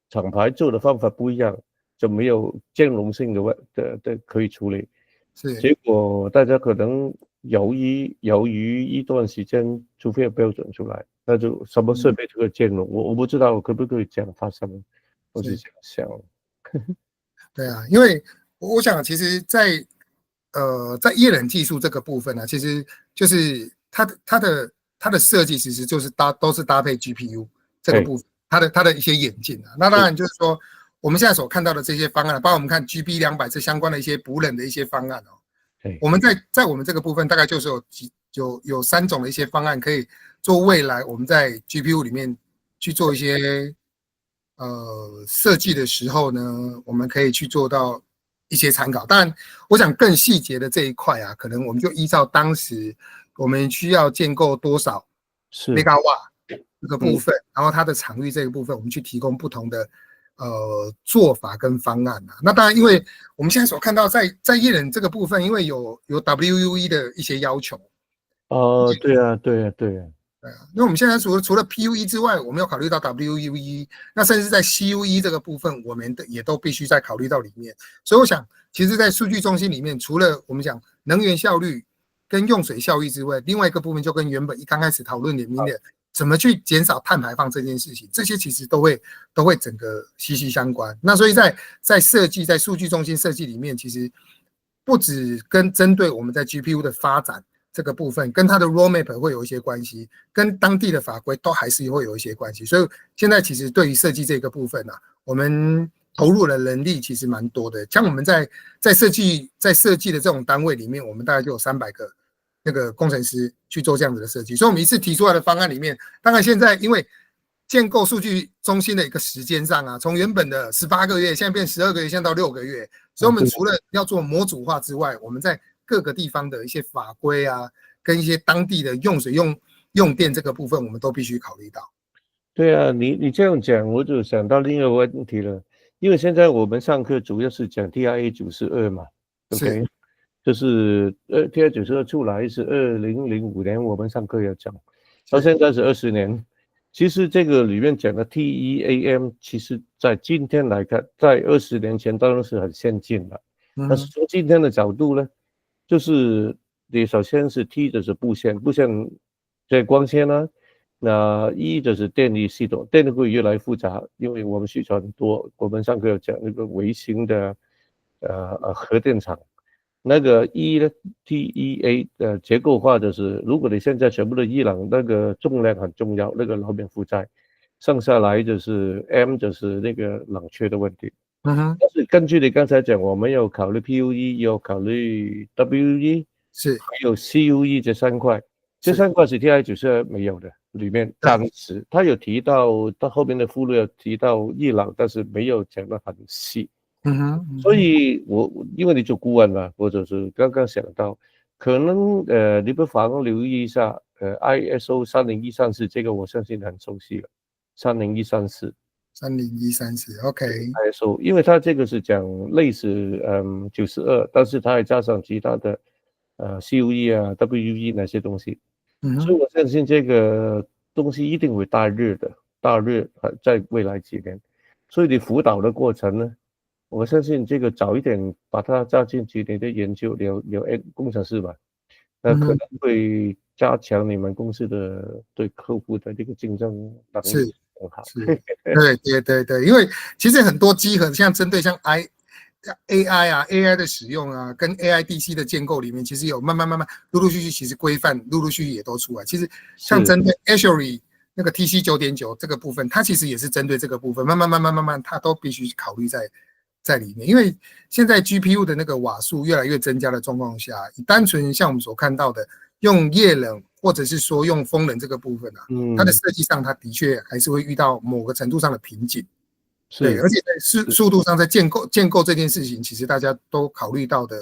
厂牌做的方法不一样，就没有兼容性的可以处理，结果大家可能由于一段时间，除非有标准出来，那就什么设备都可以兼容。我不知道可不可以这样发生，我是这样想。对啊，因为我想，其实在液冷技术这个部分呢、其实就是它的设计，其实就是都是搭配 GPU 这个部分，它的一些演进啊。那当然就是说，我们现在所看到的这些方案，包括我们看 GB200这相关的一些补冷的一些方案哦。我们在我们这个部分，大概就是有3种的一些方案，可以做未来我们在 GPU 里面去做一些设计的时候呢，我们可以去做到一些参考。当然，我想更细节的这一块啊，可能我们就依照当时我们需要建构多少 megawatt 这个部分，然后它的场域这个部分，我们去提供不同的做法跟方案啊。那当然，因为我们现在所看到在液冷这个部分，因为有 WUE 的一些要求。对啊。对啊，因为我们现在除了 PUE 之外，我们要考虑到 WUE， 那甚至在 CUE 这个部分，我们也都必须再考虑到里面。所以我想，其实，在数据中心里面，除了我们讲能源效率跟用水效益之外，另外一个部分就跟原本刚开始讨论里面的怎么去减少碳排放这件事情，这些其实都会整个息息相关。那所以在设计在数据中心设计里面，其实不只跟针对我们在 GPU 的发展。这个部分跟它的 roadmap 会有一些关系，跟当地的法规都还是会有一些关系。所以现在其实对于设计这个部分啊，我们投入的人力其实蛮多的。像我们在设计的这种单位里面，我们大概就有300个那个工程师去做这样子的设计。所以我们一次提出来的方案里面，当然现在因为建构数据中心的一个时间上啊，从原本的18个月，现在变12个月，现在到6个月。所以我们除了要做模组化之外，我们在各个地方的一些法规啊，跟一些当地的用水用电这个部分，我们都必须考虑到。对啊，你这样讲，我就想到另一个问题了。因为现在我们上课主要是讲 TIA92嘛 ，OK， 就是TIA92出来是2005年，我们上课要讲，到现在是20年。其实这个里面讲的 TEAM， 其实在今天来看，在20年前当然是很先进的，但是从今天的角度呢？就是你首先是 T 就是布线这光纤呢，那 E 就是电力系统，电力会越来越复杂，因为我们需求很多。我们上课有讲那个微型的核电厂，那个 E 呢 TEA 的结构化的是，如果你现在全部的伊朗那个重量很重要，那个老免负债，剩下来就是 M 就是那个冷却的问题。但是根据你刚才讲，我们要考虑 PUE， 要考虑 WUE， 还有 CUE 这3块，这3块是 TI92没有的，里面暂时他有提到，到后面的附录有提到伊朗，但是没有讲得很细。所以因为你做顾问嘛，或者是刚刚想到，可能你不妨留意一下ISO 30134，这个我相信很熟悉了，30134。30134 ，OK。ISO， 因为它这个是讲类似92，但是它还加上其他的CUE 啊 WUE 那些东西，所以我相信这个东西一定会大热在未来几年。所以你辅导的过程呢，我相信这个早一点把它加进去你的研究，有工程师吧，那可能会加强你们公司的对客户的这个竞争能力。更好。是，对，因为其实很多稽核像针对像 AI 啊 AI 的使用啊，跟 AIDC 的建构里面，其实有慢慢陆陆续续，其实规范陆陆续续也都出来。其实像针对 Azure 那个 TC 9.9这个部分，它其实也是针对这个部分，慢慢，它都必须考虑在里面。因为现在 GPU 的那个瓦数越来越增加的状况下，单纯像我们所看到的用液冷或者是说用风冷这个部分啊，它的设计上它的确还是会遇到某个程度上的瓶颈。对，而且在速度上，在建构这件事情，其实大家都考虑到的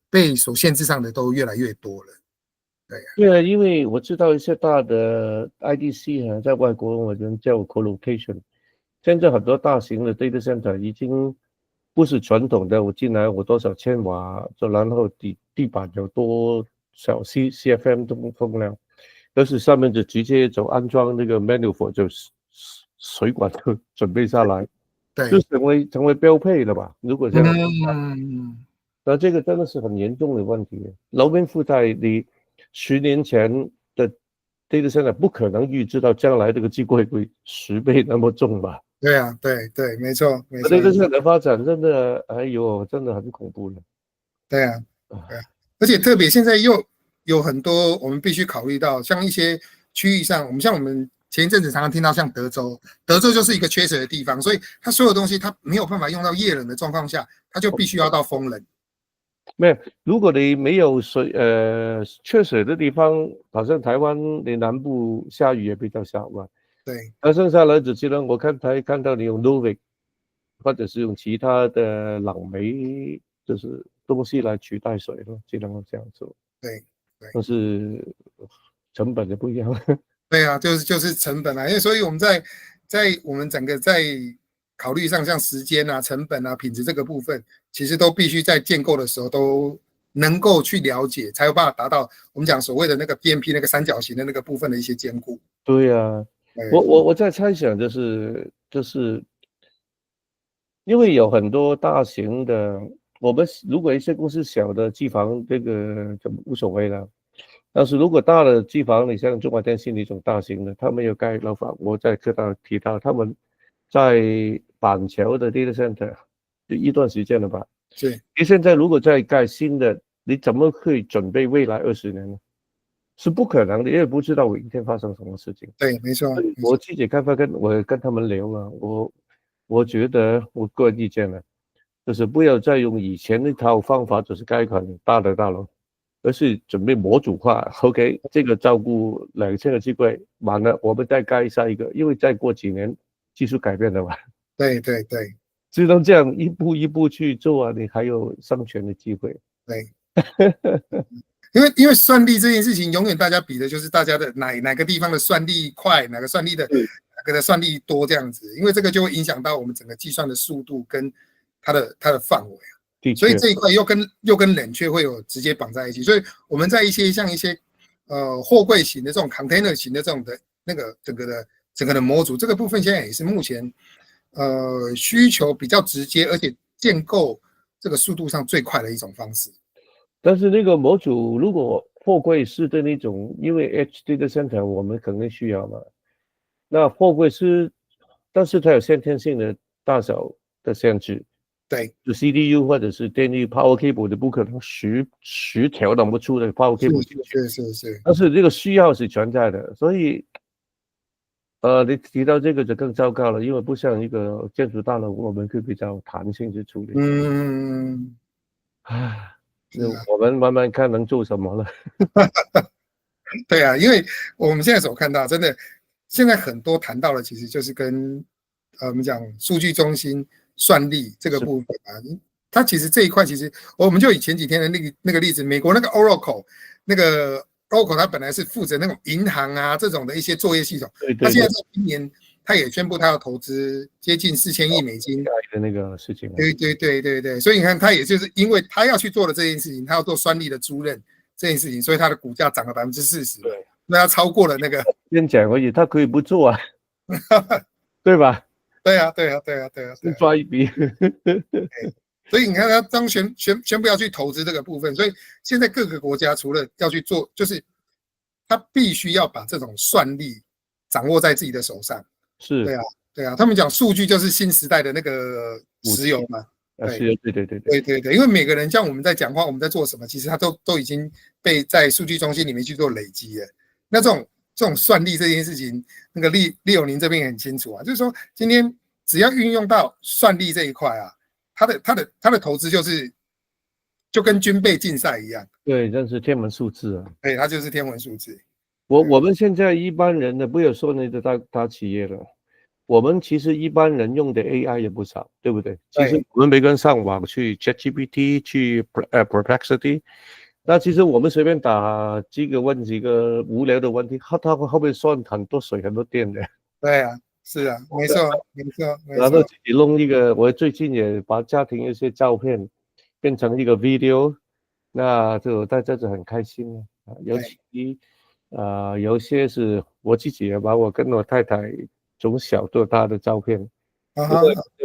被所限制上的都越来越多了。对，因为我知道一些大的 IDC 啊，在外国我们叫 colocation， 现在很多大型的 data center 已经不是传统的，我进来我多少千瓦，然后地板有多少 CFM 的风量，但是上面就直接就安装那个 manifold 就水管就准备下来。对，就成为标配了吧？如果这样，那这个真的是很严重的问题。楼面负债，你10年前的 data center 不可能预知到将来这个机会会10倍那么重吧？对啊，对，没错。data center 的发展真的，哎呦，真的很恐怖了。对啊，而且特别现在又有很多我们必须考虑到，像一些区域上，我们前一阵子常常听到像德州就是一个缺水的地方，所以它所有东西它没有办法用到液冷的状况下，它就必须要到风冷。没有，如果你没有缺水的地方，好像台湾你南部下雨也比较少嘛。对，那剩下来只能我看到你用 Novik 或者是用其他的冷媒，就是东西来取代水了，只能够这样做。对，但是成本就不一样。对啊，就是成本啊，因为所以我们在我们整个在考虑上，像时间啊、成本啊、品质这个部分，其实都必须在建构的时候都能够去了解，才有办法达到我们讲所谓的那个 BMP 那个三角形的那个部分的一些兼顾。对啊，我在猜想就是因为有很多大型的，我们如果一些公司小的机房，这个就无所谓了。但是如果大的机房，你像中华电信那种大型的，他们有盖楼房，我在课堂提到他们在板桥的 data center 就一段时间了吧？是。你现在如果再盖新的，你怎么会准备未来20年呢？是不可能的，因为不知道明天发生什么事情。对，没错。我自己看法我跟他们聊了，我觉得我个人意见呢，就是不要再用以前那套方法，就是盖很大的大楼。而是准备模组化 ，OK， 这个照顾2000个机柜，完了我们再盖下一个，因为再过几年技术改变了嘛。对，只能这样一步一步去做啊，你还有生存的机会。对，因为算力这件事情，永远大家比的就是大家的哪个地方的算力快，哪个算力的哪个的算力多这样子，因为这个就会影响到我们整个计算的速度跟它的范围。所以这一块又跟冷却会有直接绑在一起，所以我们在一些货柜型的这种 container 型的这种的那个整个的模组这个部分，现在也是目前需求比较直接，而且建构这个速度上最快的一种方式。但是那个模组如果货柜式的那种，因为 HD 的 center 我们肯定需要嘛，那货柜式，但是它有先天性的大小的限制。对，就 CDU 或者是电力 power cable 的，不可能10条那么粗的 power cable 进去。是。但是这个需要是存在的，所以你提到这个就更糟糕了，因为不像一个建筑大楼，我们可以比较弹性去处理。我们慢慢看能做什么了。对啊，因为我们现在所看到，真的现在很多谈到的，其实就是跟我们讲数据中心算力这个部分啊，它其实这一块，其实我们就以前几天的那个例子，美国那个 Oracle 它本来是负责那种银行啊这种的一些作业系统，它现在在今年它也宣布它要投资接近4000亿美金的那个事情。对，所以你看，它也就是因为它要去做的这件事情，它要做算力的租赁这件事情，所以它的股价涨了40%，对，那它超过了那个。先讲而已，它可以不做啊，对吧？对啊，抓一笔。所以你看，他当宣布要去投资这个部分，所以现在各个国家除了要去做，就是他必须要把这种算力掌握在自己的手上，是，对啊，对啊，他们讲数据就是新时代的那个石油嘛。石油，对，因为每个人像我们在讲话，我们在做什么，其实他都已经被在数据中心里面去做累积了。那这种算力这件事情，那个利友您这边也很清楚啊，就是说今天只要运用到算力这一块啊，他的投资就跟军备竞赛一样。对，这是天文数字啊。对，它就是天文数字。我们现在一般人的，不要说那个大企业了，我们其实一般人用的 AI 也不少，对不对？其实我们每个人上网去 ChatGPT 去Perplexity， 那其实我们随便打几个无聊的问题，它后面算很多水很多电的。对啊，是啊，没错。然后自己弄一个，我最近也把家庭一些照片变成一个 video， 那就大家就很开心了啊，尤其有些是我自己也把我跟我太太从小到大的照片，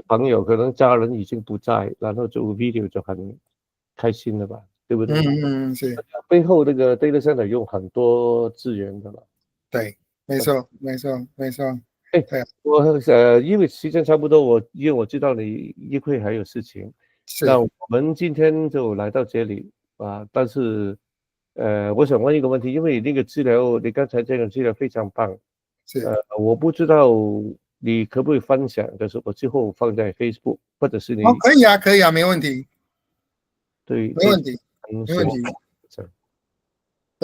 朋友可能家人已经不在，然后就 video 就很开心了吧，对不对？是。背后那个 data center 用很多资源的了。对，没错。因为时间差不多，因为我知道你一会还有事情，那我们今天就来到这里啊，但是。我想问一个问题，因为那个资料，你刚才这个资料非常棒，我不知道你可不可以分享，就是我之后放在 Facebook， 或者是你可以啊，没问题。对，没问题。其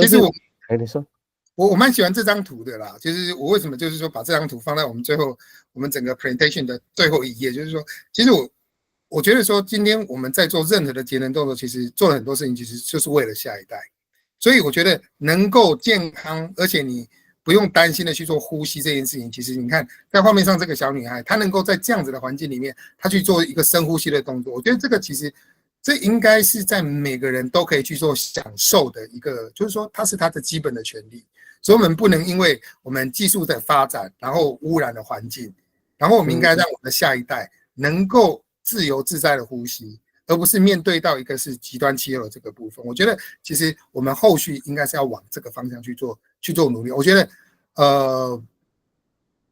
实你说，我蛮喜欢这张图的啦，就是我为什么就是说把这张图放在我们整个 presentation 的最后一页，就是说，其实我觉得说今天我们在做任何的节能动作，其实做了很多事情，其实就是为了下一代。所以我觉得能够健康，而且你不用担心的去做呼吸这件事情，其实你看在画面上这个小女孩，她能够在这样子的环境里面，她去做一个深呼吸的动作，我觉得这个其实这应该是在每个人都可以去做享受的一个，就是说它是她的基本的权利。所以我们不能因为我们技术的发展，然后污染了环境，然后我们应该让我们的下一代能够自由自在的呼吸。而不是面对到一个是极端气候的这个部分，我觉得其实我们后续应该是要往这个方向去做努力。我觉得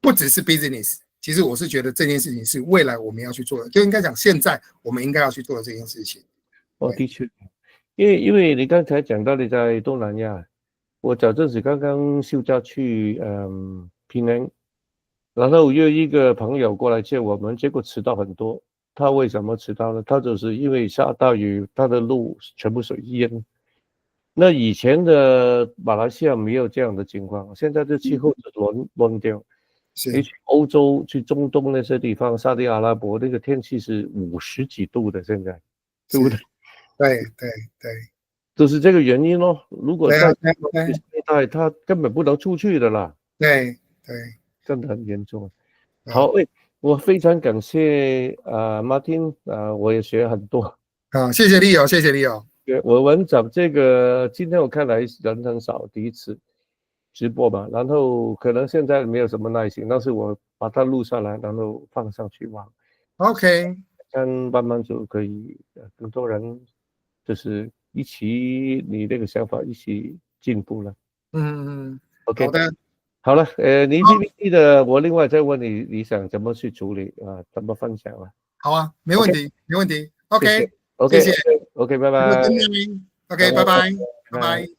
不只是 business， 其实我是觉得这件事情是未来我们要去做的，就应该讲现在我们应该要去做的这件事情。的确，因为你刚才讲到你在东南亚，我早阵子刚刚休假去平安，然后约一个朋友过来见我们，结果迟到很多。他为什么迟到呢？他就是因为下大雨，他的路全部水淹。那以前的马来西亚没有这样的情况，现在的气候是乱掉。你去欧洲、去中东那些地方，沙特阿拉伯那个天气是50几度的，现在，对不对？对，就是这个原因咯。如果在那他根本不能出去的啦。对，真的很严重。好，我非常感谢Martin 我也学很多。好，谢谢Leo，谢谢Leo。我们讲这个，今天我看来人很少，第一次直播嘛，然后可能现在没有什么耐心，但是我把它录下来，然后放上去网。OK， 这样慢慢就可以更多人就是一起你那个想法一起进步了。OK， 好的。好了，你 PPT 的，我另外再问你，你想怎么去处理啊？怎么分享啊？好啊，没问题，没问题。OK， 谢谢。谢谢。OK，拜拜。OK，拜拜，拜拜。